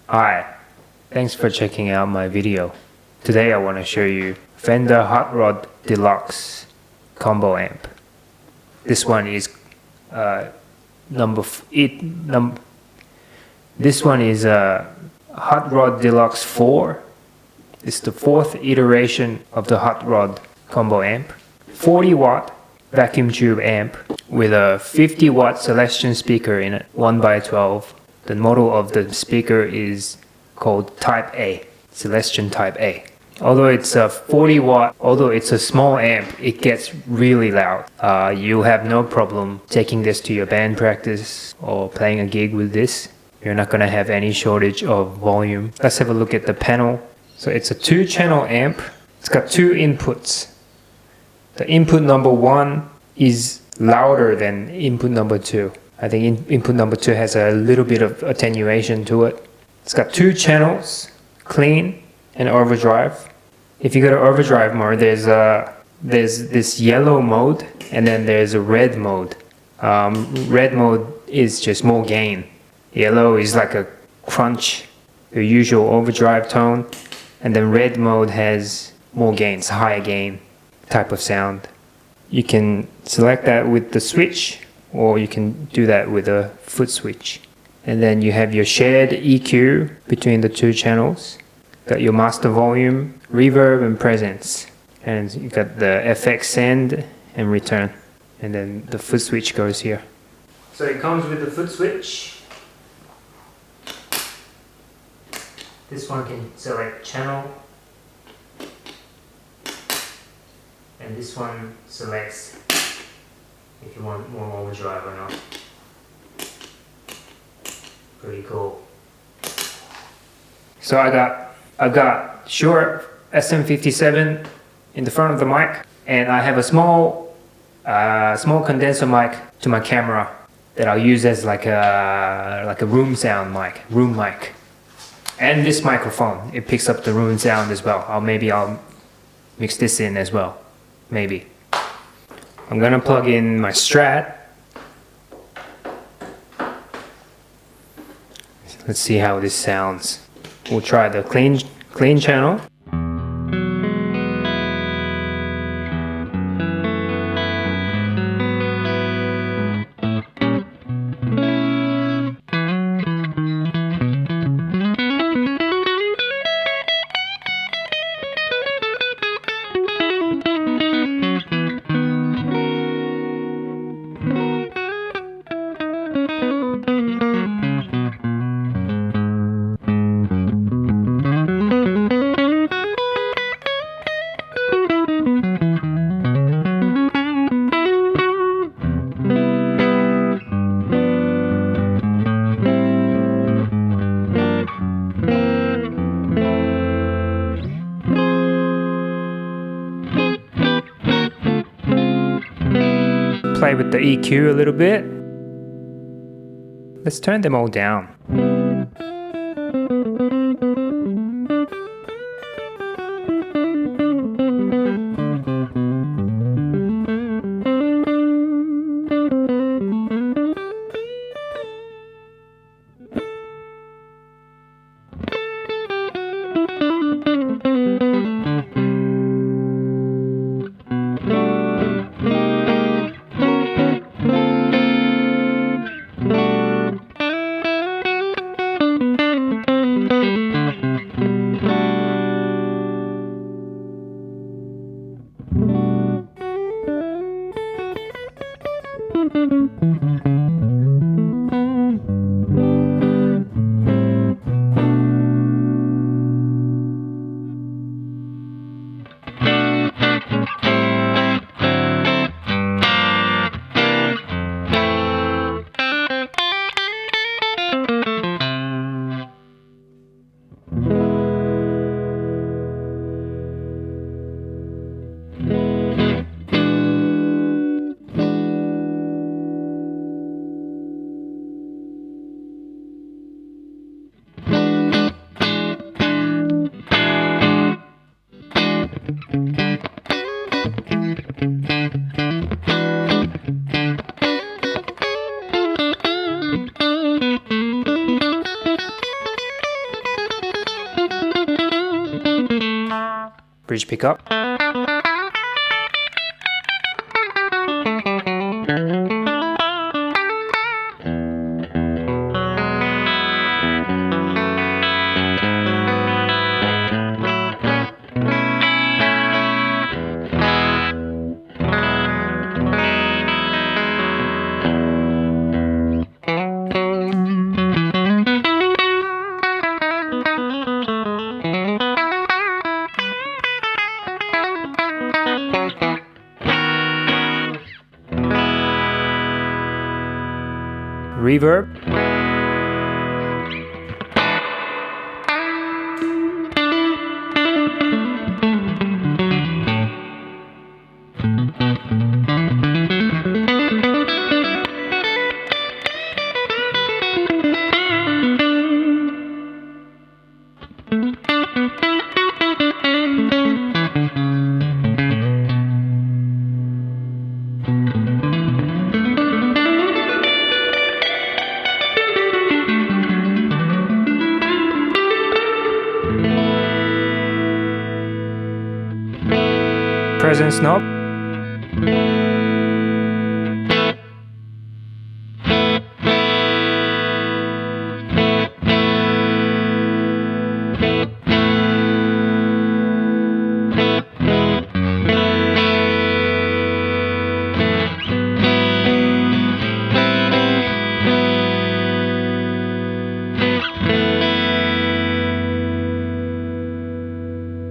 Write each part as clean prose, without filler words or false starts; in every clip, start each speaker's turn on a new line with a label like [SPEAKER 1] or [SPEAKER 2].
[SPEAKER 1] Hi, thanks for checking out my video. Today I want to show you Fender Hot Rod Deluxe combo amp. This one is this one is Hot Rod Deluxe 4. It's the fourth iteration of the Hot Rod combo amp. 40 watt vacuum tube amp with a 50 watt Celestion speaker in it, 1x12. The model of the speaker is called Type A, Celestion Type A. Although it's a 40 watt, although it's a small amp, it gets really loud. You'll have no problem taking this to your band practice or playing a gig with this. You're not gonna have any shortage of volume. Let's have a look at the panel. So it's a 2-channel amp. It's got 2 inputs. The input number 1 is louder than input number 2. I think input number 2 has a little bit of attenuation to it. It's got 2 channels, clean and overdrive. If you go to overdrive mode, there's this yellow mode and then there's a red mode. Red mode is just more gain. Yellow is like a crunch, the usual overdrive tone, and then red mode has more gains, higher gain type of sound. You can select that with the switch, or you can do that with a foot switch. And then you have your shared EQ between the 2 channels. Got your master volume, reverb and presence. And you got the FX send and return. And then the foot switch goes here. So it comes with the foot switch. This one can select channel. And this one selects if you want more overdrive or not. Pretty cool. So I got Shure SM57 in the front of the mic, and I have a small condenser mic to my camera that I'll use as like a room sound mic, room mic. And this microphone, it picks up the room sound as well. Maybe I'll mix this in as well. Maybe. I'm gonna plug in my Strat. Let's see how this sounds. We'll try the clean channel. Play with the EQ a little bit. Let's turn them all down. bridge pickup. Reverb. Presence knob.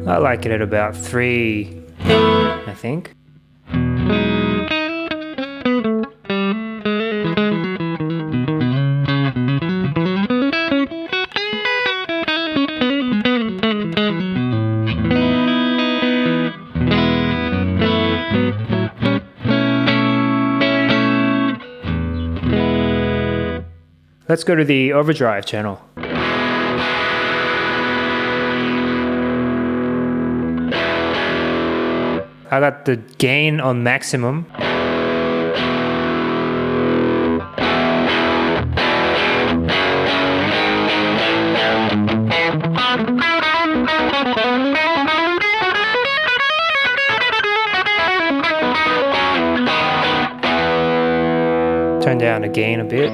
[SPEAKER 1] I like it at about 3, I think. Let's go to the overdrive channel. I got the gain on maximum. Turn down the gain a bit.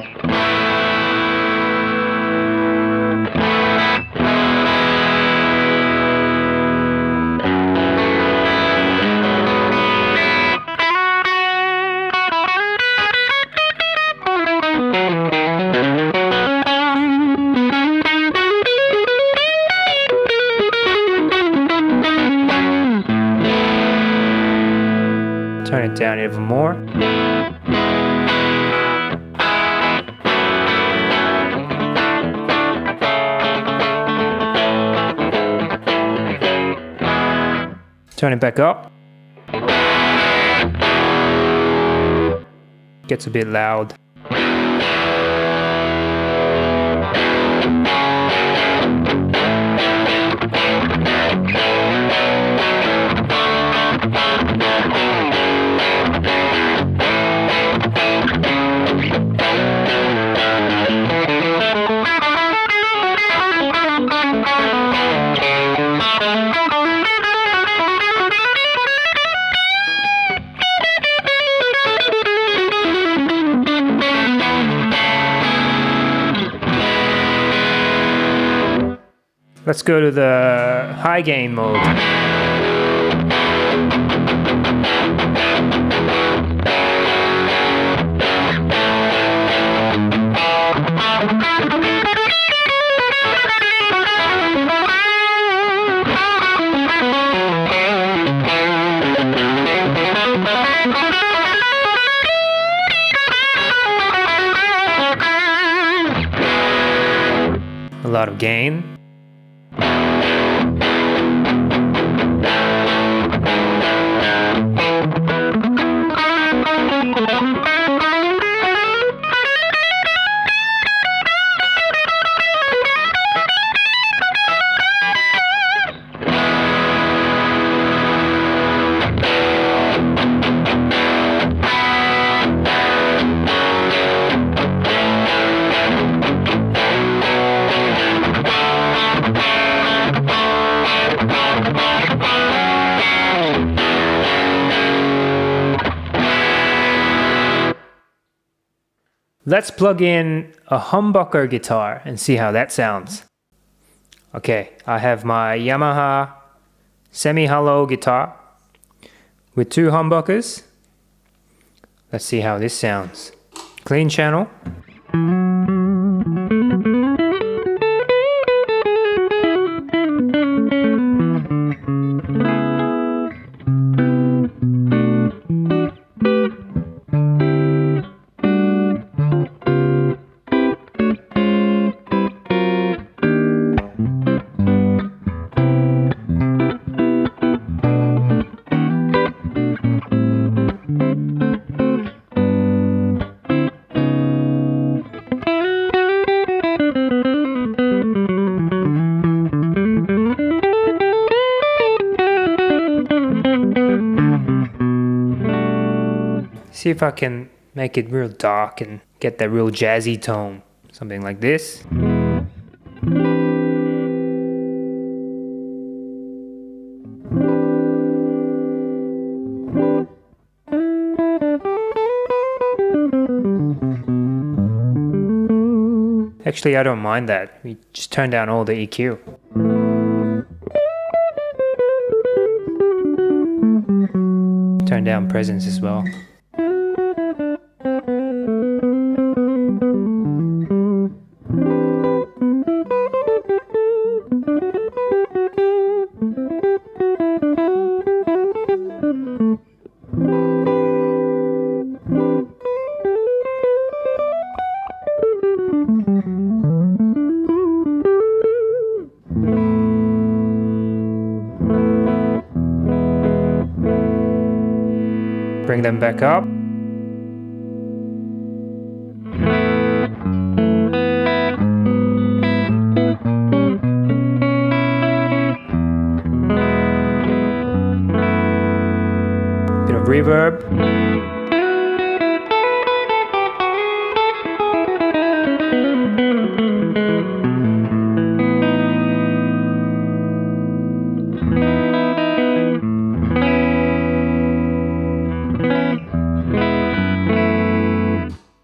[SPEAKER 1] Turn it down even more. Turn it back up. Gets a bit loud. Let's go to the high gain mode. A lot of gain. Let's plug in a humbucker guitar and see how that sounds. Okay, I have my Yamaha semi-hollow guitar with 2 humbuckers. Let's see how this sounds. Clean channel. See if I can make it real dark and get that real jazzy tone. Something like this. Actually, I don't mind that. We just turn down all the EQ. Turn down presence as well. Bring them back up. Bit of reverb.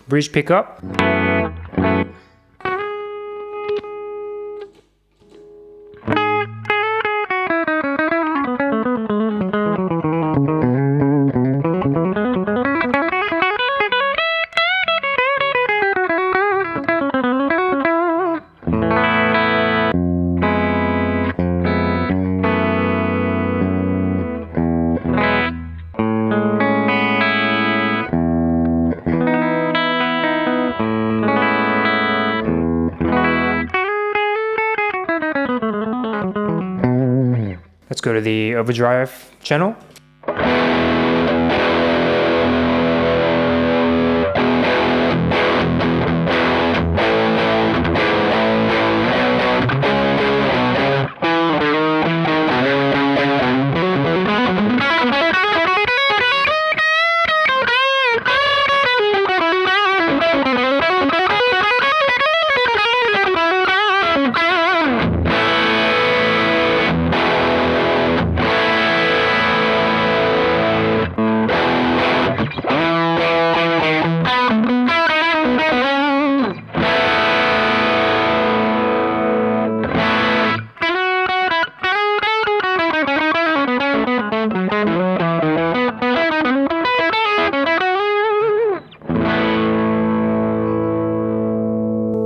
[SPEAKER 1] Bridge pickup. Let's go to the overdrive channel.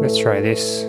[SPEAKER 1] Let's try this.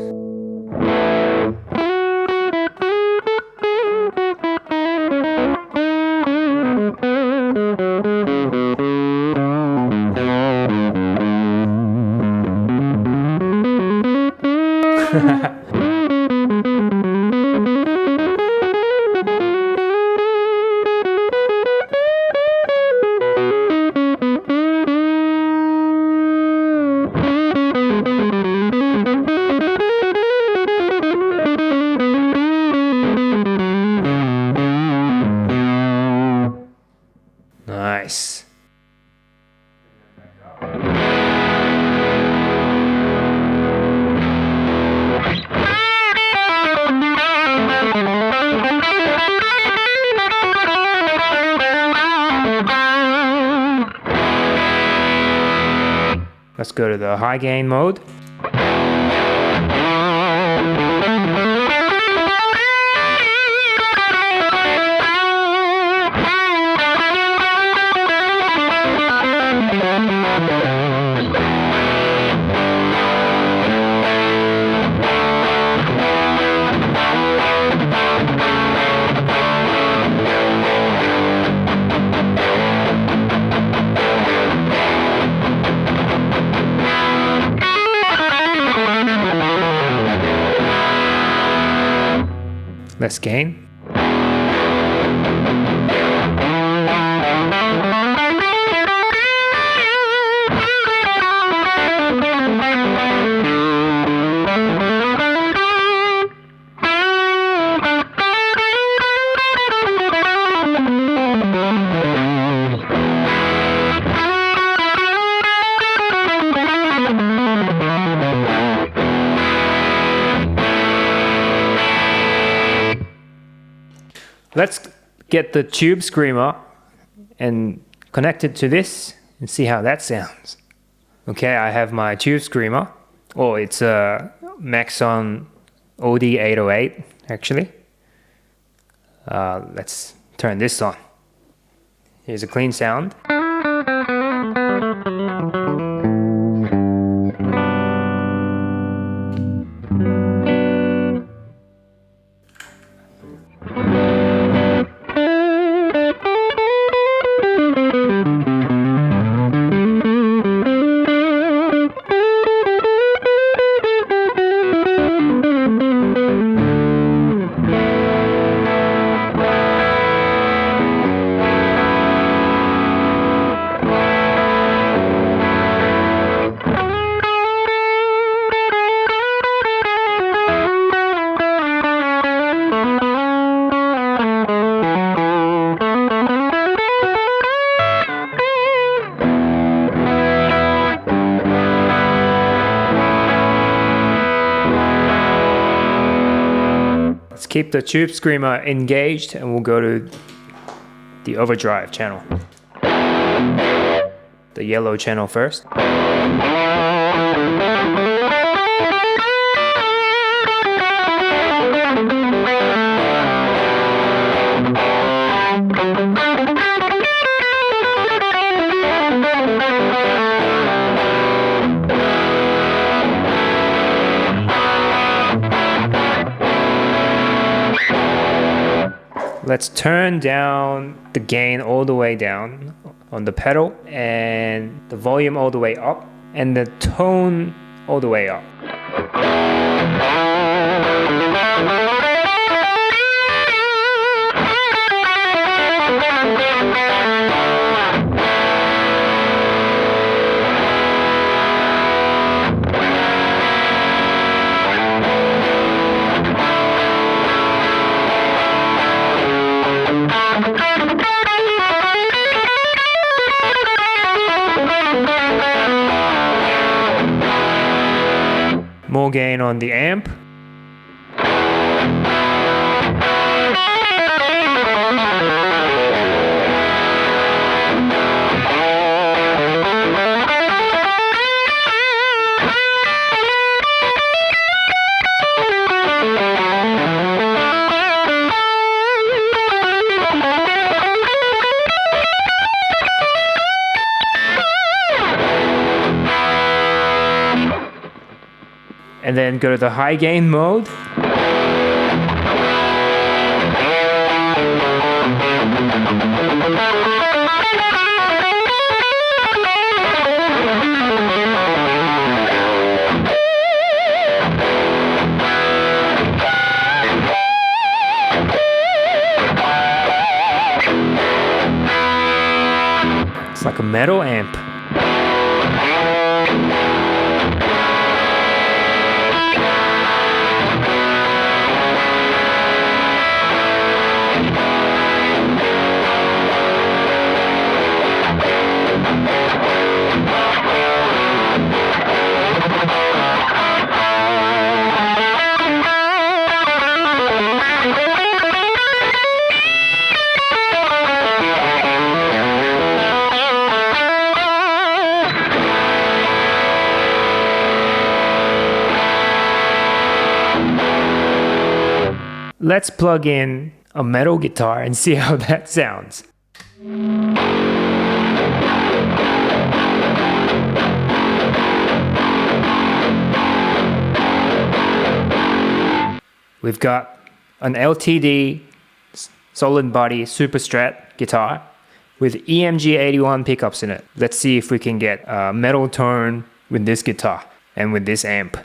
[SPEAKER 1] go to the high gain mode. Let's gain. Let's get the tube screamer and connect it to this and see how that sounds. Okay, I have my tube screamer. Oh, it's a Maxon OD808 actually. Let's turn this on. Here's a clean sound. Let's keep the tube screamer engaged and we'll go to the overdrive channel. The yellow channel first. Let's turn down the gain all the way down on the pedal and the volume all the way up and the tone all the way up. More gain on the amp. And then go to the high gain mode. It's like a metal amp. let's plug in a metal guitar and see how that sounds. We've got an LTD solid body Super Strat guitar with EMG 81 pickups in it. Let's see if we can get a metal tone with this guitar and with this amp.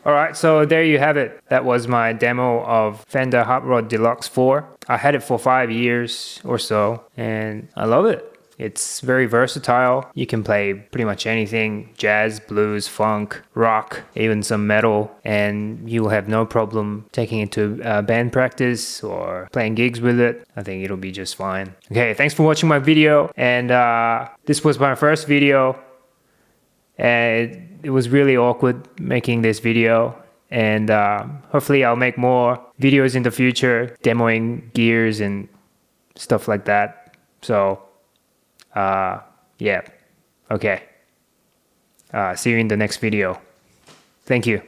[SPEAKER 1] Alright, so there you have it. That was my demo of Fender Hot Rod Deluxe 4. I had it for 5 years or so, and I love it. It's very versatile. You can play pretty much anything: jazz, blues, funk, rock, even some metal, and you'll have no problem taking it to band practice or playing gigs with it. I think it'll be just fine. Okay, thanks for watching my video, and this was my first video. It was really awkward making this video, and hopefully I'll make more videos in the future demoing gears and stuff like that. So yeah, okay, see you in the next video. Thank you.